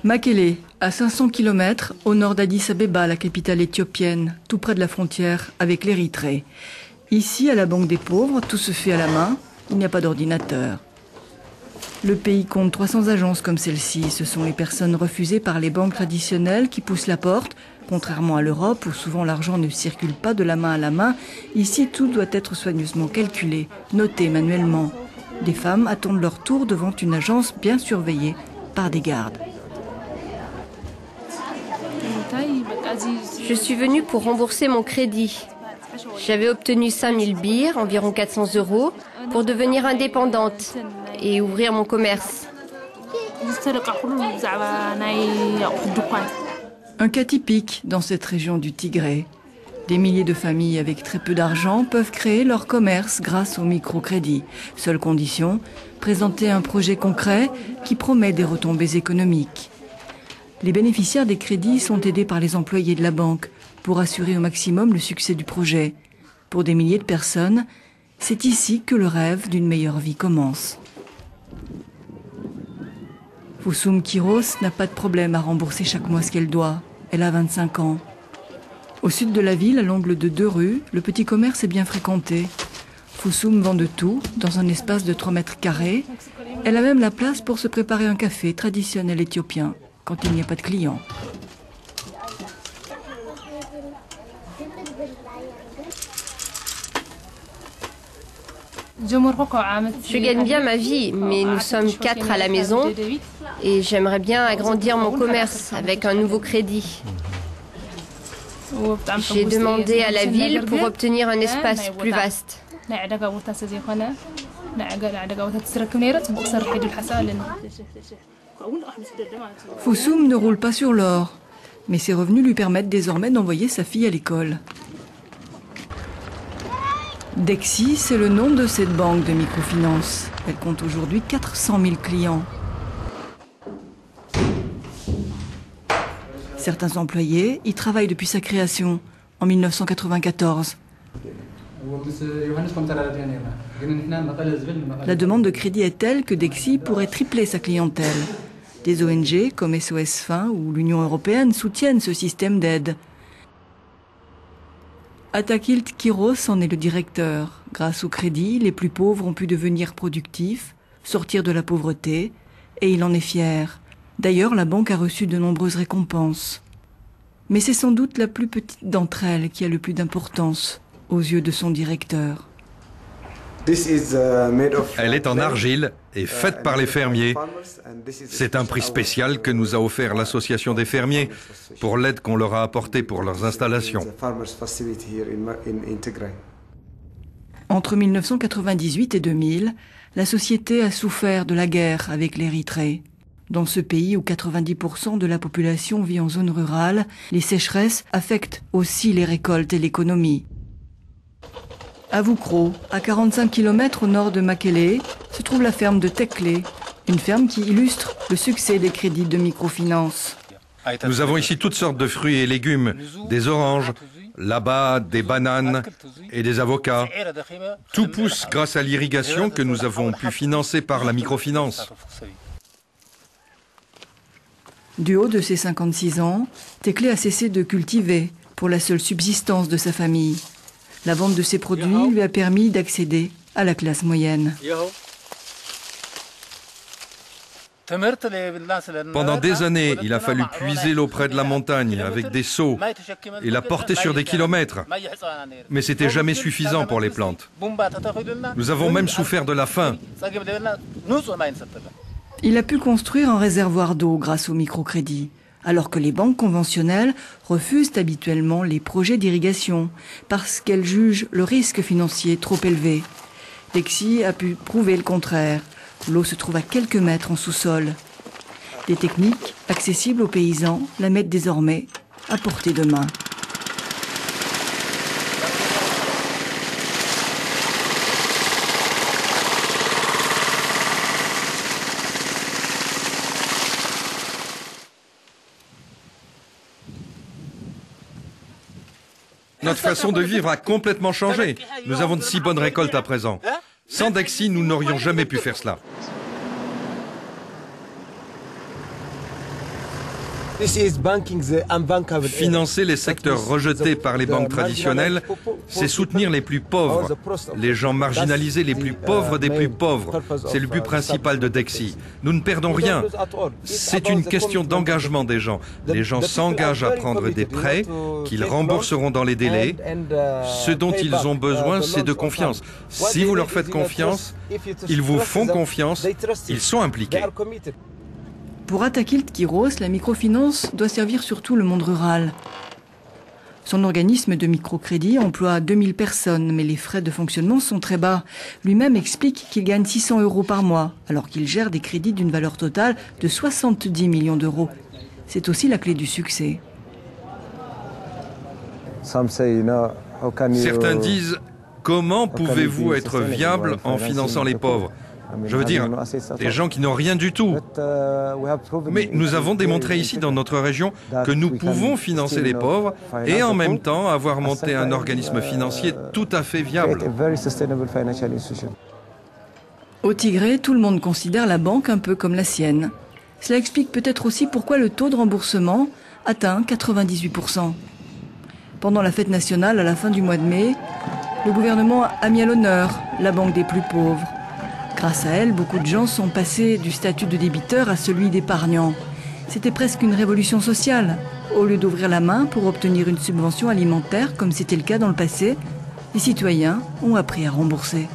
Mekele, à 500 km au nord d'Addis Abeba, la capitale éthiopienne, tout près de la frontière avec l'Érythrée. Ici, à la Banque des pauvres, tout se fait à la main, il n'y a pas d'ordinateur. Le pays compte 300 agences comme celle-ci. Ce sont les personnes refusées par les banques traditionnelles qui poussent la porte. Contrairement à l'Europe, où souvent l'argent ne circule pas de la main à la main, ici tout doit être soigneusement calculé, noté manuellement. Des femmes attendent leur tour devant une agence bien surveillée par des gardes. Je suis venue pour rembourser mon crédit. J'avais obtenu 5000 birrs, environ 400 €, pour devenir indépendante et ouvrir mon commerce. Un cas typique dans cette région du Tigré. Des milliers de familles avec très peu d'argent peuvent créer leur commerce grâce au microcrédit. Seule condition, présenter un projet concret qui promet des retombées économiques. Les bénéficiaires des crédits sont aidés par les employés de la banque pour assurer au maximum le succès du projet. Pour des milliers de personnes, c'est ici que le rêve d'une meilleure vie commence. Foussoum Kiros n'a pas de problème à rembourser chaque mois ce qu'elle doit. Elle a 25 ans. Au sud de la ville, à l'angle de 2 rues, le petit commerce est bien fréquenté. Foussoum vend de tout, dans un espace de 3 mètres carrés. Elle a même la place pour se préparer un café traditionnel éthiopien, quand il n'y a pas de clients. Je gagne bien ma vie, mais nous sommes 4 à la maison et j'aimerais bien agrandir mon commerce avec un nouveau crédit. J'ai demandé à la ville pour obtenir un espace plus vaste. Foussoum ne roule pas sur l'or, mais ses revenus lui permettent désormais d'envoyer sa fille à l'école. Dexi, c'est le nom de cette banque de microfinance. Elle compte aujourd'hui 400 000 clients. Certains employés y travaillent depuis sa création, en 1994. La demande de crédit est telle que Dexi pourrait tripler sa clientèle. Des ONG comme SOS Fin ou l'Union européenne soutiennent ce système d'aide. Atakilt Kiros en est le directeur. Grâce au crédit, les plus pauvres ont pu devenir productifs, sortir de la pauvreté, et il en est fier. D'ailleurs, la banque a reçu de nombreuses récompenses. Mais c'est sans doute la plus petite d'entre elles qui a le plus d'importance aux yeux de son directeur. Elle est en argile et faite par les fermiers. C'est un prix spécial que nous a offert l'association des fermiers pour l'aide qu'on leur a apportée pour leurs installations. Entre 1998 et 2000, la société a souffert de la guerre avec l'Érythrée. Dans ce pays où 90% de la population vit en zone rurale, les sécheresses affectent aussi les récoltes et l'économie. À Voukro, à 45 km au nord de Mekele, se trouve la ferme de Tekle, une ferme qui illustre le succès des crédits de microfinance. Nous avons ici toutes sortes de fruits et légumes, des oranges, là-bas des bananes et des avocats. Tout pousse grâce à l'irrigation que nous avons pu financer par la microfinance. Du haut de ses 56 ans, Tekle a cessé de cultiver pour la seule subsistance de sa famille. La vente de ses produits lui a permis d'accéder à la classe moyenne. Pendant des années, il a fallu puiser l'eau près de la montagne avec des seaux et la porter sur des kilomètres. Mais c'était jamais suffisant pour les plantes. Nous avons même souffert de la faim. Il a pu construire un réservoir d'eau grâce au microcrédit, alors que les banques conventionnelles refusent habituellement les projets d'irrigation parce qu'elles jugent le risque financier trop élevé. Dexi a pu prouver le contraire. L'eau se trouve à quelques mètres en sous-sol. Des techniques accessibles aux paysans la mettent désormais à portée de main. Notre façon de vivre a complètement changé. Nous avons de si bonnes récoltes à présent. Sans Dexi, nous n'aurions jamais pu faire cela. Financer les secteurs rejetés par les banques traditionnelles, c'est soutenir les plus pauvres, les gens marginalisés, les plus pauvres des plus pauvres. C'est le but principal de Dexi. Nous ne perdons rien. C'est une question d'engagement des gens. Les gens s'engagent à prendre des prêts qu'ils rembourseront dans les délais. Ce dont ils ont besoin, c'est de confiance. Si vous leur faites confiance, ils vous font confiance, ils sont impliqués. Pour Atakilt Kiros, la microfinance doit servir surtout le monde rural. Son organisme de microcrédit emploie 2000 personnes, mais les frais de fonctionnement sont très bas. Lui-même explique qu'il gagne 600 € par mois, alors qu'il gère des crédits d'une valeur totale de 70 millions d'euros. C'est aussi la clé du succès. Certains disent « Comment pouvez-vous être viable en finançant les pauvres ?» Je veux dire, des gens qui n'ont rien du tout. Mais nous avons démontré ici dans notre région que nous pouvons financer les pauvres et en même temps avoir monté un organisme financier tout à fait viable. Au Tigré, tout le monde considère la banque un peu comme la sienne. Cela explique peut-être aussi pourquoi le taux de remboursement atteint 98%. Pendant la fête nationale à la fin du mois de mai, le gouvernement a mis à l'honneur la banque des plus pauvres. Grâce à elle, beaucoup de gens sont passés du statut de débiteur à celui d'épargnant. C'était presque une révolution sociale. Au lieu d'ouvrir la main pour obtenir une subvention alimentaire, comme c'était le cas dans le passé, les citoyens ont appris à rembourser.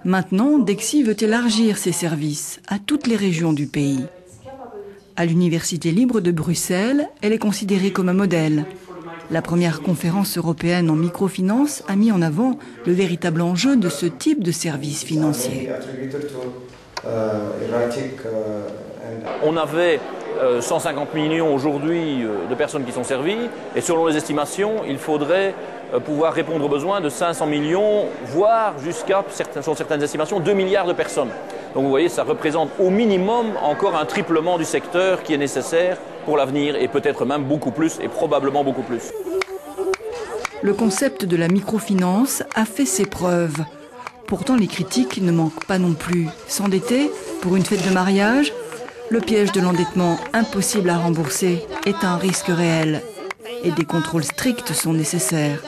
Maintenant, Dexi veut élargir ses services à toutes les régions du pays. À l'Université libre de Bruxelles, elle est considérée comme un modèle. La première conférence européenne en microfinance a mis en avant le véritable enjeu de ce type de services financiers. On avait 150 millions aujourd'hui de personnes qui sont servies et selon les estimations, il faudrait pouvoir répondre aux besoins de 500 millions, voire jusqu'à, selon certaines estimations, 2 milliards de personnes. Donc vous voyez, ça représente au minimum encore un triplement du secteur qui est nécessaire pour l'avenir et peut-être même beaucoup plus et probablement beaucoup plus. Le concept de la microfinance a fait ses preuves. Pourtant, les critiques ne manquent pas non plus. S'endetter pour une fête de mariage, le piège de l'endettement impossible à rembourser est un risque réel et des contrôles stricts sont nécessaires.